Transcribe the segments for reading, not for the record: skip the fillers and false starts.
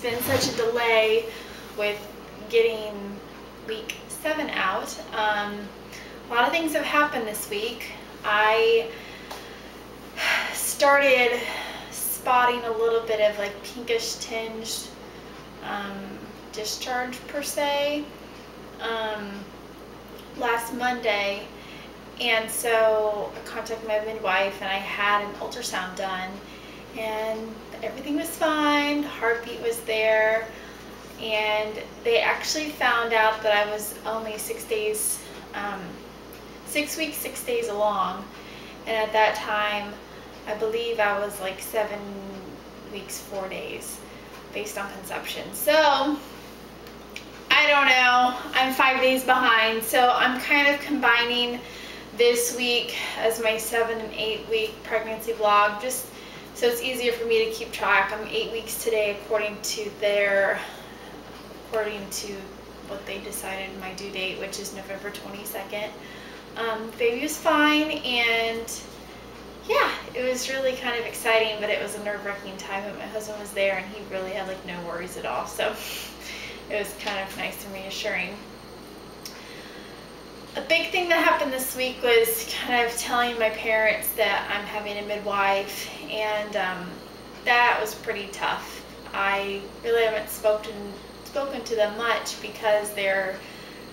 been such a delay with getting week 7 out. A lot of things have happened this week. I started spotting a little bit of like pinkish tinged discharge per se last Monday, and so I contacted my midwife and I had an ultrasound done and everything was fine, the heartbeat was there, and they actually found out that I was only 6 days, 6 weeks, 6 days along, and at that time I believe I was like 7 weeks, 4 days based on conception. So I don't know, I'm 5 days behind, so I'm kind of combining this week as my 7 and 8 week pregnancy vlog, just so it's easier for me to keep track. I'm 8 weeks today according to what they decided my due date, which is November 22nd. Baby was fine, and yeah, it was really kind of exciting, but it was a nerve-wracking time. But my husband was there and he really had like no worries at all, so it was kind of nice and reassuring. A big thing that happened this week was kind of telling my parents that I'm having a midwife, and that was pretty tough. I really haven't spoken to them much because they're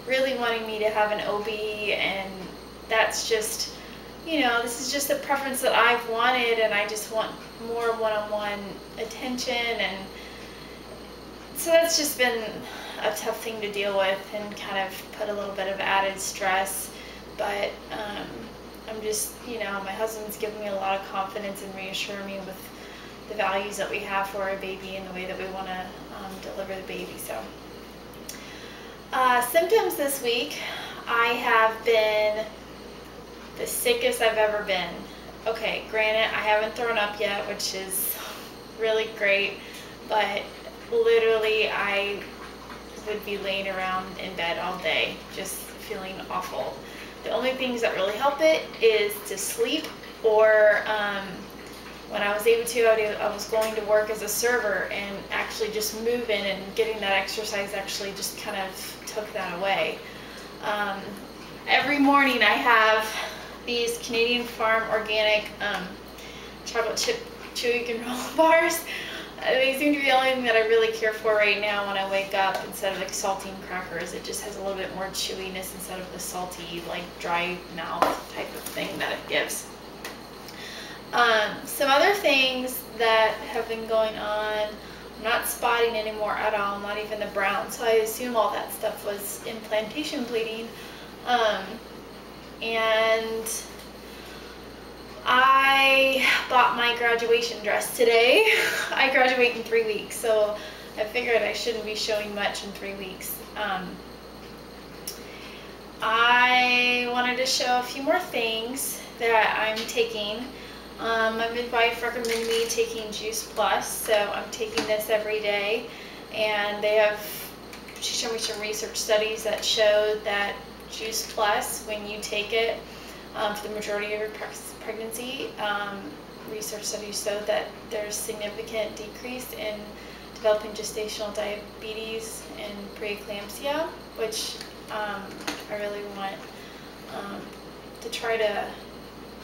really wanting me to have an OB, and that's just, you know, this is just a preference that I've wanted, and I just want more one-on-one attention, and so that's just been a tough thing to deal with and kind of put a little bit of added stress. But I'm just, you know, my husband's given me a lot of confidence and reassuring me with the values that we have for our baby and the way that we want to deliver the baby. So symptoms this week, I have been the sickest I've ever been. Okay, granted, I haven't thrown up yet, which is really great, but literally I would be laying around in bed all day just feeling awful. The only things that really help it is to sleep, or when I was able to, I was going to work as a server, and actually just moving and getting that exercise actually just kind of took that away. Every morning I have these Canadian Farm organic chocolate chip chewy granola bars. They seem to be the only thing that I really care for right now when I wake up. Instead of like saltine crackers, it just has a little bit more chewiness instead of the salty, like dry mouth type of thing that it gives. Some other things that have been going on, I'm not spotting anymore at all, not even the brown, so I assume all that stuff was implantation bleeding. And I bought my graduation dress today. I graduate in 3 weeks, so I figured I shouldn't be showing much in 3 weeks. I wanted to show a few more things that I'm taking. My midwife recommended me taking Juice Plus, so I'm taking this every day, and she showed me some research studies that showed that Juice Plus, when you take it for the majority of your pregnancy, research studies show that there's significant decrease in developing gestational diabetes and preeclampsia, which I really want to try to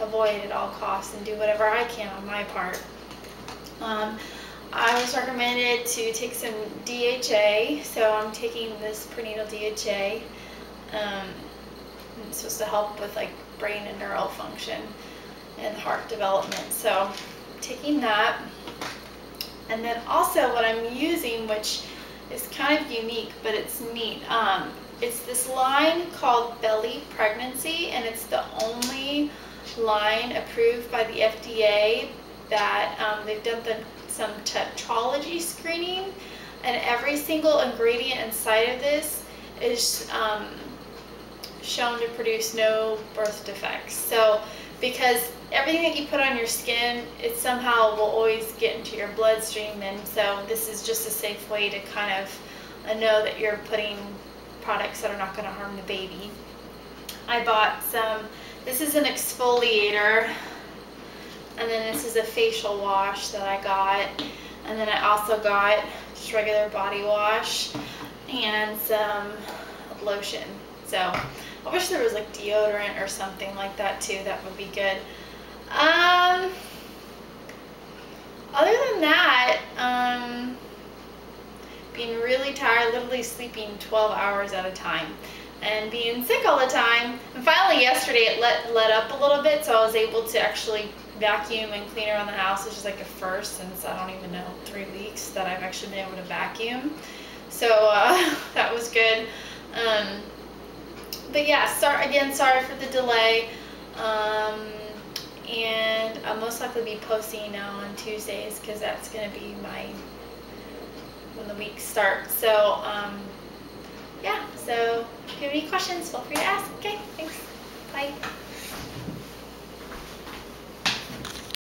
avoid at all costs and do whatever I can on my part. I was recommended to take some DHA, so I'm taking this prenatal DHA. It's supposed to help with like brain and neural function and heart development, so I'm taking that. And then also what I'm using, which is kind of unique, but it's neat, it's this line called Belly Pregnancy, and it's the only line approved by the FDA that they've done some tetralogy screening, and every single ingredient inside of this is shown to produce no birth defects. So because everything that you put on your skin, it somehow will always get into your bloodstream, and so this is just a safe way to kind of know that you're putting products that are not going to harm the baby. I bought some, this is an exfoliator, and then this is a facial wash that I got, and then I also got just regular body wash and some lotion. So I wish there was like deodorant or something like that too. That would be good. Other than that, being really tired, literally sleeping 12 hours at a time, and being sick all the time. And finally yesterday it let up a little bit, so I was able to actually vacuum and clean around the house, which is like a first since, I don't even know, 3 weeks that I've actually been able to vacuum. So that was good. But yeah, sorry for the delay. And I'll most likely be posting now on Tuesdays because that's going to be when the week starts. So yeah, so if you have any questions, feel free to ask. Okay, thanks. Bye.